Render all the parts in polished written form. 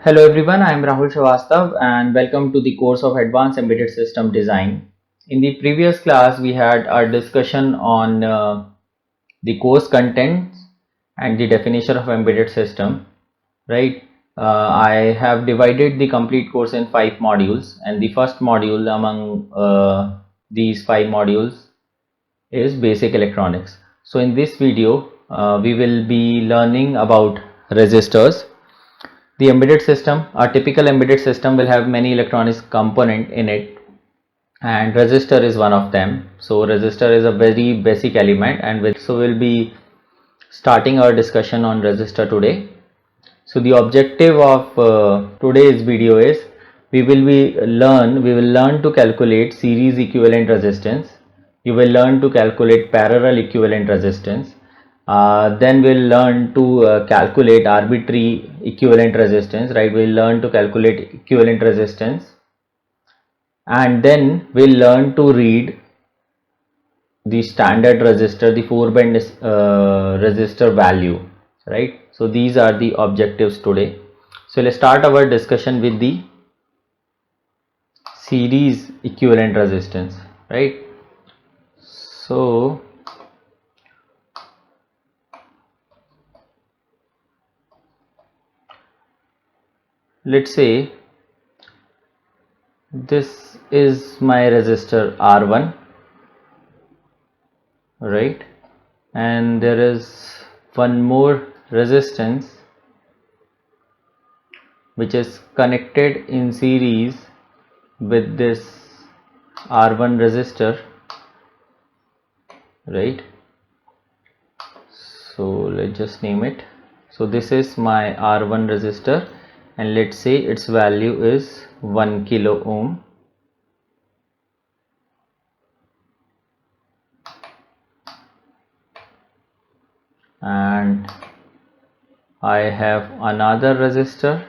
Hello everyone, I am Rahul Srivastav and welcome to the course of Advanced Embedded System Design. In the previous class, we had our discussion on the course contents and the definition of embedded system, right? I have divided the complete course in 5 modules, and the first module among these 5 modules is basic electronics. So in this video, we will be learning about resistors. The embedded system, a typical embedded system will have many electronics component in it, and resistor is one of them. So resistor is a very basic element, and we'll be starting our discussion on resistor today. So the objective of today's video is we will learn to calculate series equivalent resistance. You will learn to calculate parallel equivalent resistance. Then we'll learn to calculate arbitrary equivalent resistance, right? We'll learn to calculate equivalent resistance, and then we'll learn to read the standard resistor, the 4-band resistor value, right? So these are the objectives today. So let's start our discussion with the series equivalent resistance, right? So let's say this is my resistor R1, right? And there is one more resistance which is connected in series with this R1 resistor, right? So let's just name it. So this is my R1 resistor, and let's say its value is 1 kilo ohm. And I have another resistor,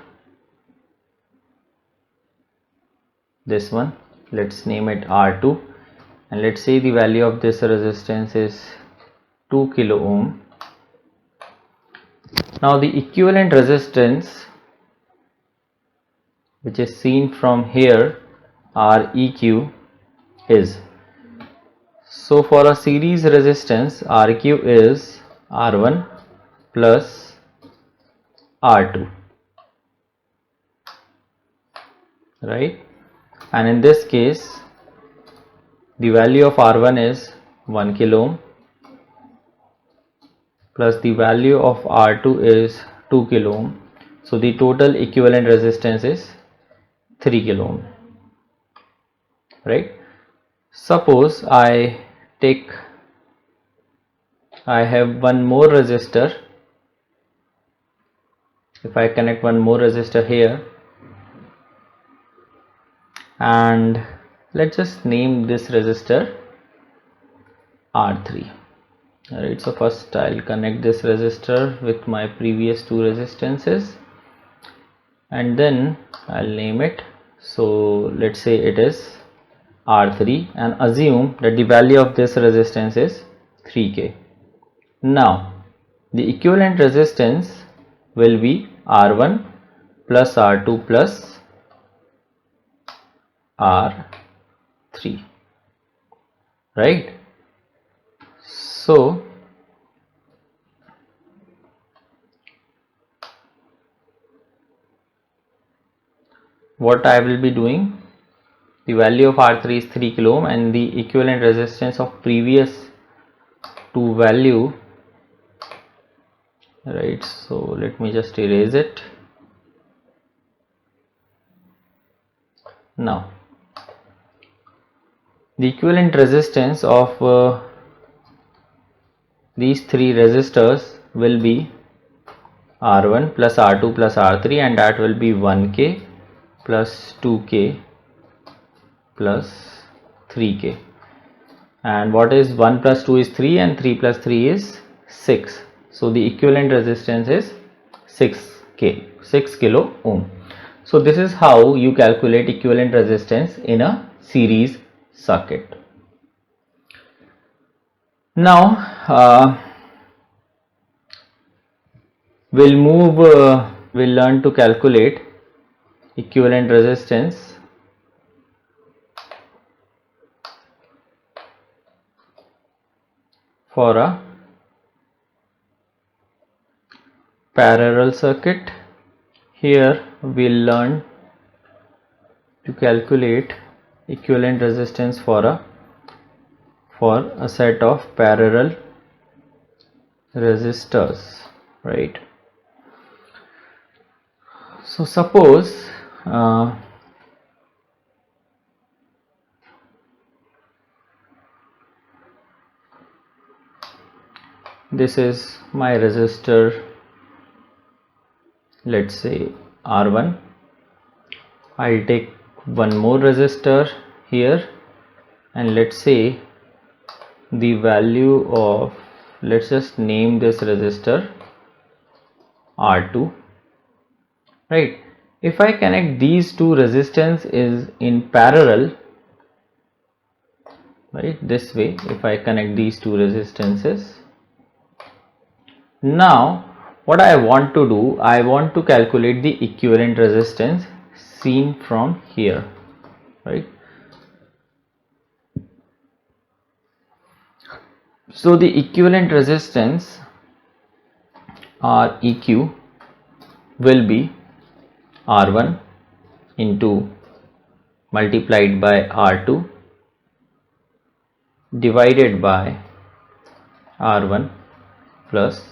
this one, let's name it R2, and let's say the value of this resistance is 2 kilo ohm. Now the equivalent resistance which is seen from here, Req, is, so for a series resistance, Req is R1 plus R2, right? And in this case the value of R1 is 1 kilo ohm plus the value of R2 is 2 kilo ohm. So the total equivalent resistance is 3 kilo ohm, right? Suppose I have one more resistor. If I connect one more resistor here, and let's just name this resistor R3. Alright, so first I'll connect this resistor with my previous two resistances, and then I'll name it. So let's say it is R3, and assume that the value of this resistance is 3K. Now the equivalent resistance will be R1 plus R2 plus R3, right? So what I will be doing, the value of R3 is 3 kilo ohm and the equivalent resistance of previous two value, right? So let me just erase it. Now the equivalent resistance of these three resistors will be R1 plus R2 plus R3, and that will be 1K plus 2K plus 3K. And what is 1 plus 2 is 3, and 3 plus 3 is 6. So the equivalent resistance is 6 kilo ohm. So this is how you calculate equivalent resistance in a series circuit. Now we'll learn to calculate equivalent resistance for a parallel circuit. Here we'll learn to calculate equivalent resistance for a set of parallel resistors, right? So suppose this is my resistor, let's say R1. I'll take one more resistor here, and let's say the value of, let's just name this resistor R2, right? If I connect these two resistance in parallel, right, this way, if I connect these two resistances, now what I want to do, I want to calculate the equivalent resistance seen from here, right? So the equivalent resistance Req will be R1 into multiplied by R2 divided by R1 plus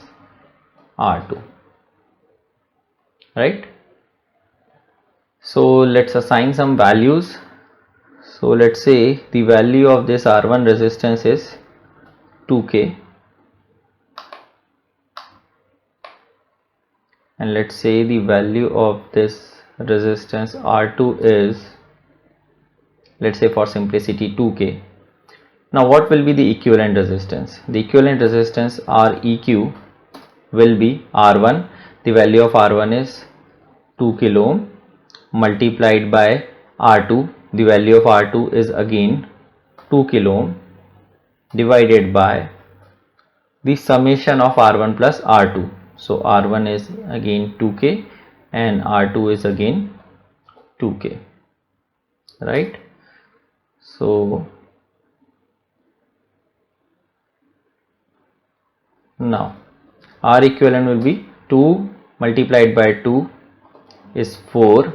R2, right? So let's assign some values. So let's say the value of this R1 resistance is 2K, and let's say the value of this resistance R2 is, let's say for simplicity, 2K. Now what will be the equivalent resistance? The equivalent resistance Req will be R1, the value of R1 is 2 kilo ohm, multiplied by R2, the value of R2 is again 2 kilo ohm, divided by the summation of R1 plus R2. So R1 is again 2K and R2 is again 2K, right? So now R equivalent will be 2 multiplied by 2 is 4,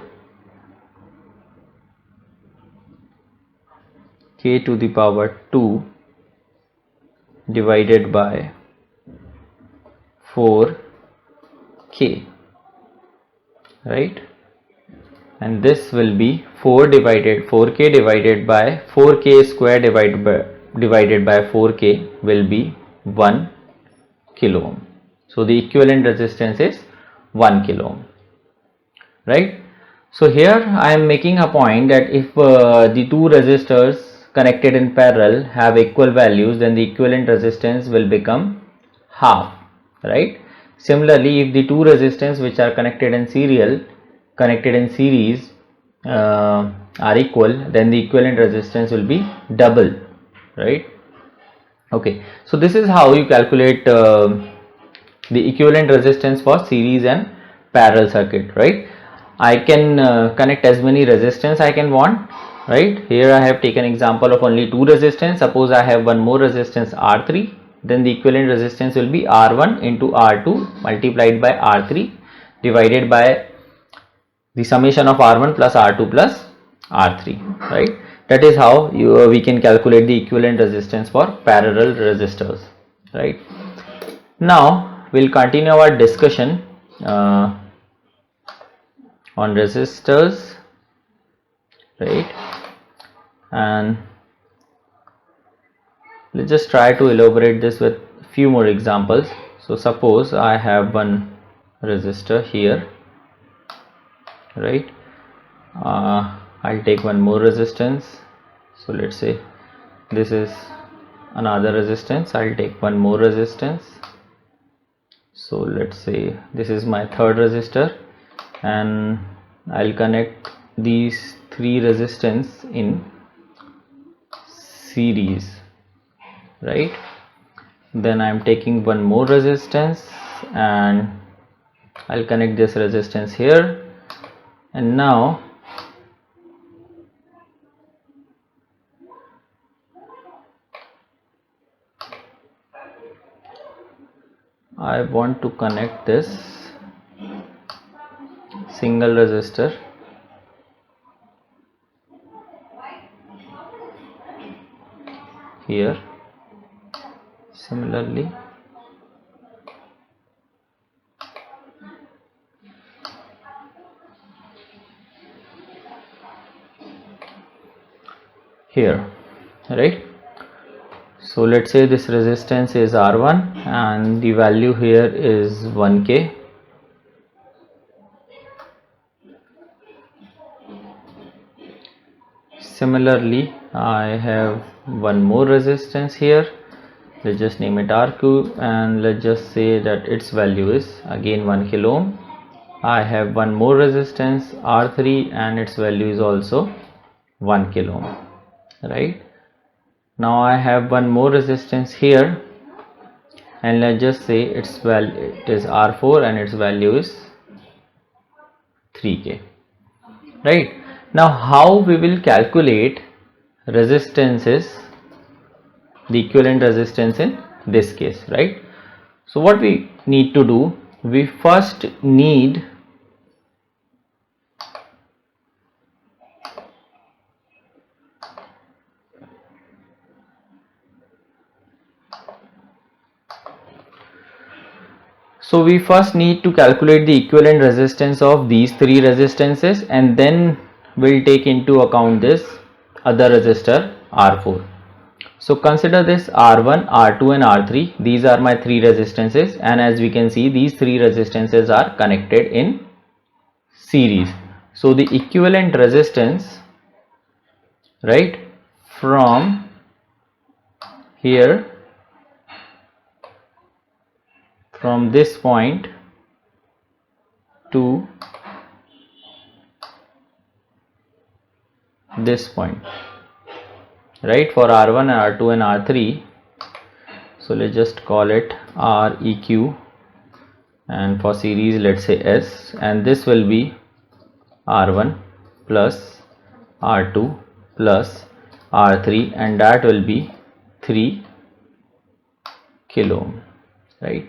K to the power 2 divided by 4K, right? And this will be 4K divided by 4K square divided by 4K will be 1 kilo ohm. So the equivalent resistance is 1 kilo ohm, right? So here I am making a point that if the two resistors connected in parallel have equal values, then the equivalent resistance will become half, right? Similarly, if the two resistors which are connected in series are equal, then the equivalent resistance will be double, right? Okay, so this is how you calculate the equivalent resistance for series and parallel circuit, right? I can connect as many resistance I can want, right? Here I have taken example of only two resistance. Suppose I have one more resistance R3, then the equivalent resistance will be R1 into R2 multiplied by R3 divided by the summation of R1 plus R2 plus R3, right? That is how we can calculate the equivalent resistance for parallel resistors, right? Now we'll continue our discussion on resistors, right? And let's just try to elaborate this with few more examples. So suppose I have one resistor here, right? I'll take one more resistance. So let's say this is another resistance. I'll take one more resistance. So let's say this is my third resistor, and I'll connect these three resistance in series, right? Then I'm taking one more resistance and I'll connect this resistance here, and now I want to connect this single resistor here. Similarly, here, right? So let's say this resistance is R1 and the value here is 1K. Similarly, I have one more resistance here. Let's just name it RQ and let's just say that its value is again 1 kilo ohm. I have one more resistance R3 and its value is also 1 kilo ohm, right? Now I have one more resistance here and let's just say its value it is R4 and its value is 3K, right? Now how we will calculate resistances, the equivalent resistance in this case, right? So what we need to do, we first need to calculate the equivalent resistance of these three resistances, and then we'll take into account this other resistor R4. So consider this R1, R2 and R3. These are my three resistances, and as we can see, these three resistances are connected in series. So the equivalent resistance, right, from here, from this point to this point, right, for R1, R2 and R3. So let's just call it REQ, and for series let's say S, and this will be R1 plus R2 plus R3, and that will be 3 kilo ohm, right?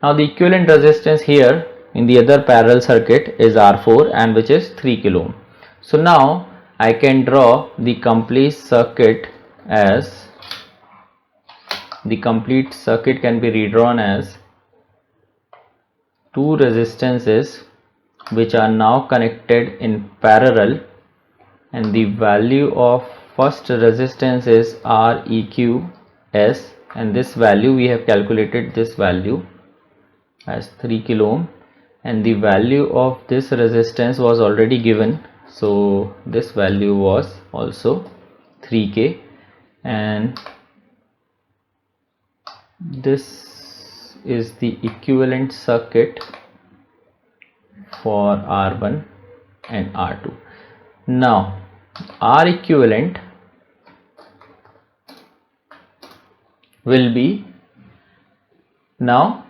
Now the equivalent resistance here in the other parallel circuit is R4, and which is 3 kilo ohm. So now I can draw the complete circuit as, the complete circuit can be redrawn as two resistances which are now connected in parallel, and the value of first resistance is REQS, and this value we have calculated this value as 3 kilo ohm, and the value of this resistance was already given, so this value was also 3K, and this is the equivalent circuit for R1 and R2. Now R equivalent will be, now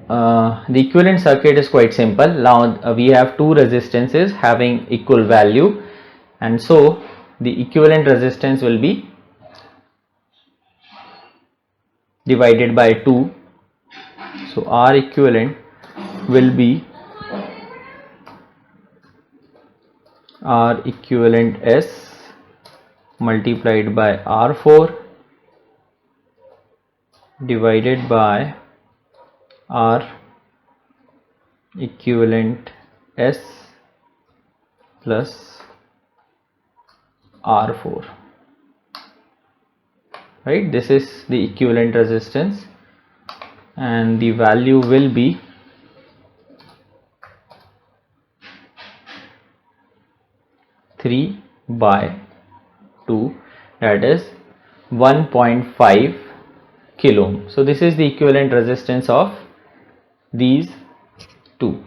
the equivalent circuit is quite simple. Now we have two resistances having equal value, and so the equivalent resistance will be divided by 2. So R equivalent will be R equivalent S multiplied by R4 divided by R equivalent S plus R4, right? This is the equivalent resistance, and the value will be by 2, that is 1.5 kilo ohm. So this is the equivalent resistance of these two,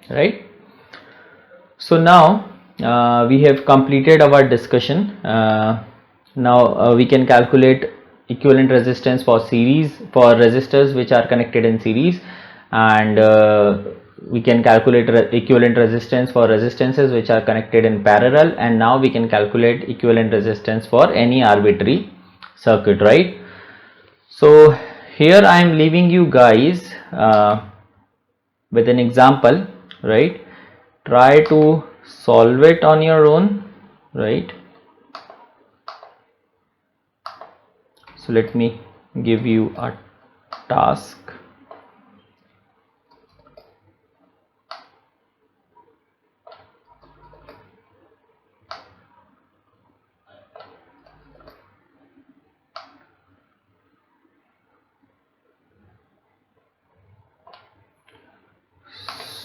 right? So now we have completed our discussion. Now we can calculate equivalent resistance for series, for resistors which are connected in series, and we can calculate equivalent resistance for resistances which are connected in parallel, and now we can calculate equivalent resistance for any arbitrary circuit, right? So here I am leaving you guys with an example, right? Try to solve it on your own, right? So let me give you a task.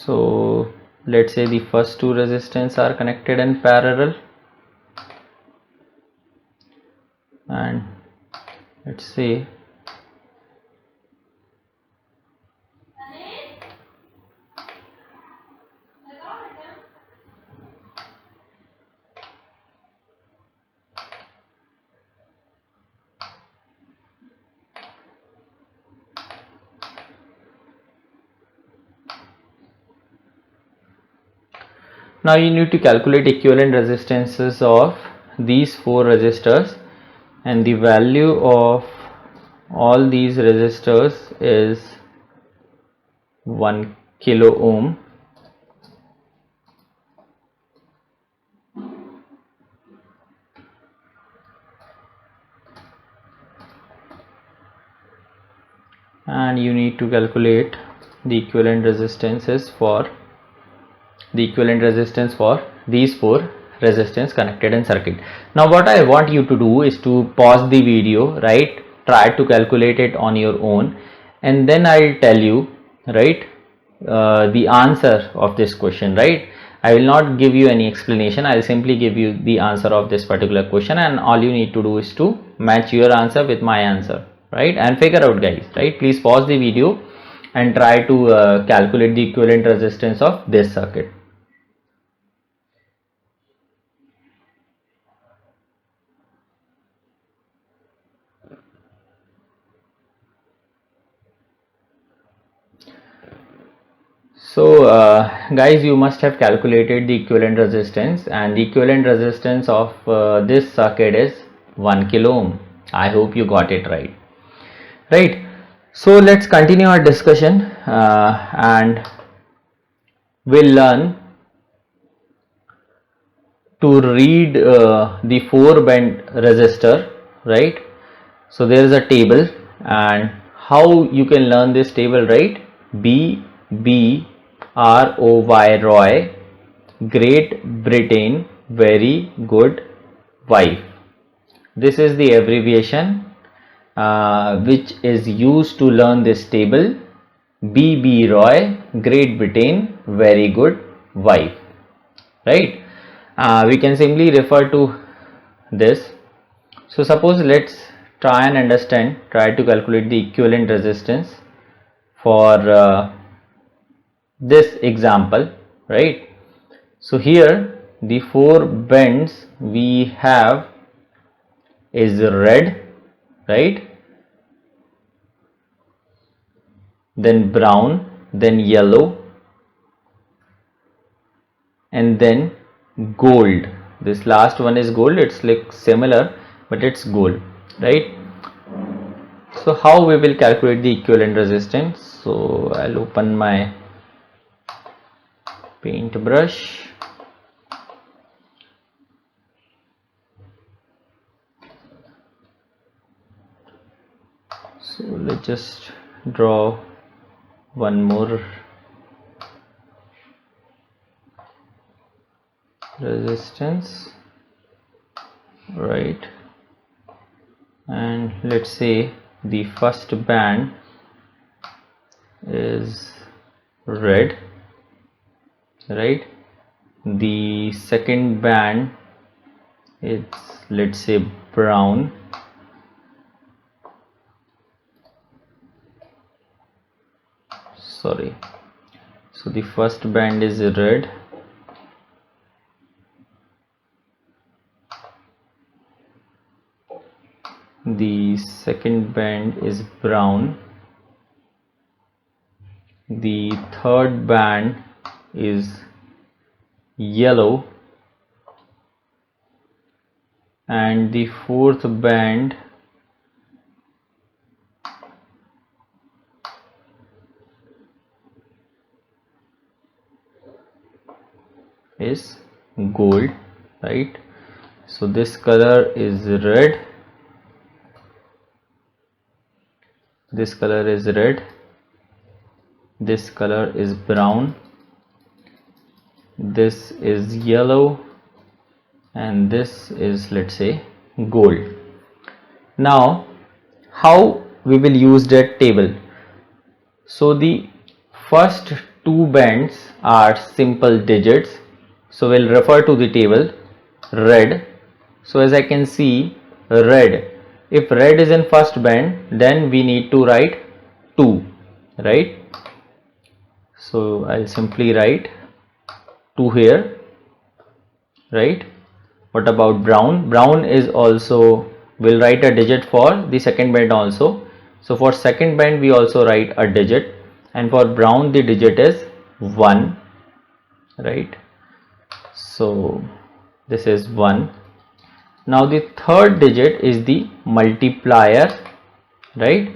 So let's say the first two resistance are connected in parallel, and let's say now you need to calculate equivalent resistances of these four resistors, and the value of all these resistors is 1 kilo ohm. And you need to calculate the equivalent resistances for these four resistance connected in circuit. Now what I want you to do is to pause the video, right? Try to calculate it on your own, and then I'll tell you, right, the answer of this question, right? I will not give you any explanation. I'll simply give you the answer of this particular question, and all you need to do is to match your answer with my answer, right? And figure out, guys, right? Please pause the video and try to calculate the equivalent resistance of this circuit. So guys, you must have calculated the equivalent resistance, and the equivalent resistance of this circuit is 1 kilo ohm. I hope you got it right. Right. So let's continue our discussion, and we'll learn to read the 4 bend resistor, right? So there is a table, and how you can learn this table, right? BBROY, Great Britain, very good wife. This is the abbreviation which is used to learn this table. BB Roy, Great Britain, very good wife, right? We can simply refer to this. So suppose let's try to calculate the equivalent resistance for this example, right? So here the 4 bends we have is red, right? Then brown, then yellow, and then gold. This last one is gold. It's like similar, but it's gold, right? So how we will calculate the equivalent resistance? So I'll open my paintbrush. So let's just draw one more resistance, right? And let's say the first band is red, right? The second band is, let's say, brown, sorry. So the first band is red, the second band is brown, the third band is yellow, and the fourth band is gold, right? So this color is red, this color is red, this color is brown, this is yellow, and this is, let's say, gold. Now how we will use that table? So the first two bands are simple digits, so we'll refer to the table. Red, so as I can see, red, if red is in first band, then we need to write 2, right? So I'll simply write 2 here, right? What about brown? Brown is also, we'll write a digit for the second band also. So for second band we also write a digit, and for brown the digit is 1, right? So this is 1. Now the third digit is the multiplier, right?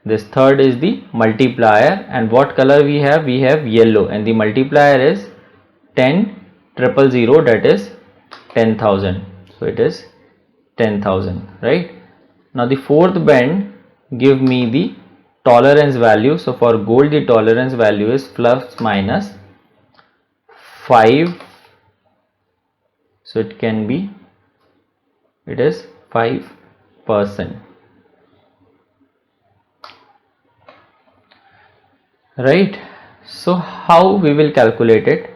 This third is the multiplier, and what color we have? We have yellow, and the multiplier is 10,000, that is 10,000. So it is 10,000, right? Now the fourth band give me the tolerance value. So for gold the tolerance value is plus minus 5. So it can be, it is 5%, right? So how we will calculate it?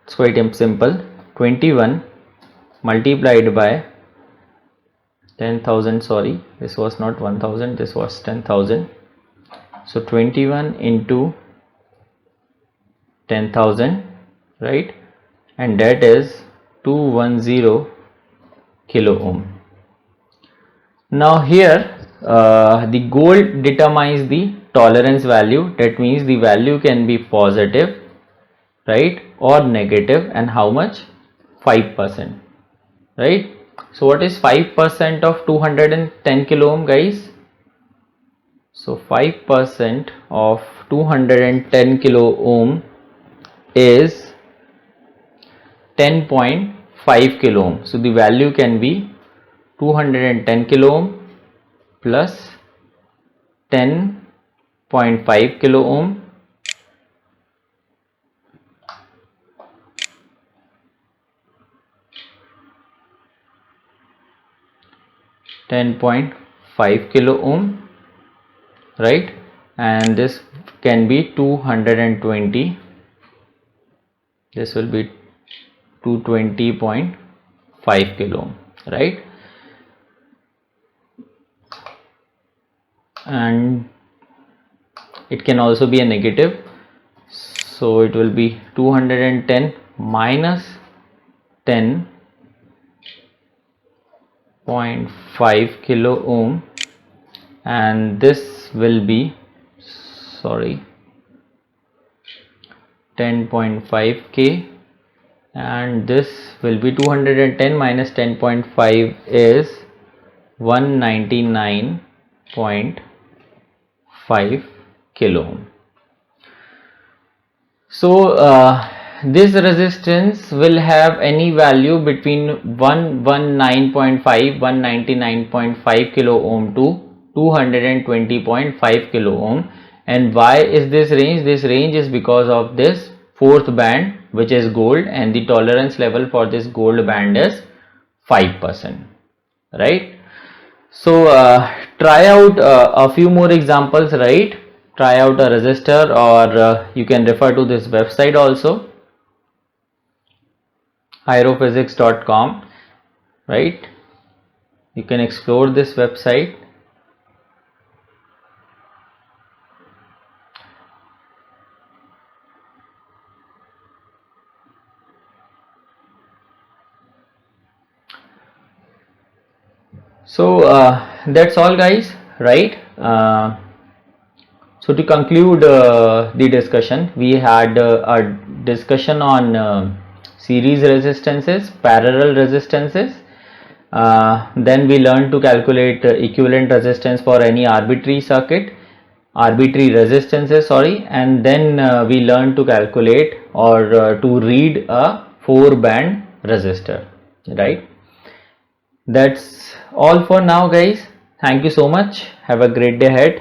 It's quite simple. 21 multiplied by 10,000, sorry, this was not 1000, this was 10,000. So 21 into 10,000, right? And that is 210 kilo ohm. Now here the gold determines the tolerance value, that means the value can be positive, right, or negative, and how much? 5%, right? So what is 5% of 210 kilo ohm, guys? So 5% of 210 kilo ohm is 10.5 kilo ohm. So the value can be 210 kilo ohm plus 10.5 kilo ohm kilo ohm, right? And this can be 220, this will be 220.5 kilo ohm, right? And it can also be a negative, so it will be 210 minus 10.5 kilo ohm, and this will be, sorry, 10.5k, and this will be 210 minus 10.5 is 199.5 kilo ohm. So this resistance will have any value between 119.5 199.5 kilo ohm to 220.5 kilo ohm. And why is this range? This range is because of this fourth band, which is gold, and the tolerance level for this gold band is 5%, right? So try out a few more examples, right? Try out a resistor, or you can refer to this website also, hierophysics.com, right? You can explore this website. So that's all, guys, right? So to conclude the discussion, we had a discussion on series resistances, parallel resistances. Then we learned to calculate equivalent resistance for any arbitrary circuit, arbitrary resistances, sorry, and then we learned to calculate or to read a 4 band resistor, right? That's all for now, guys. Thank you so much. Have a great day ahead.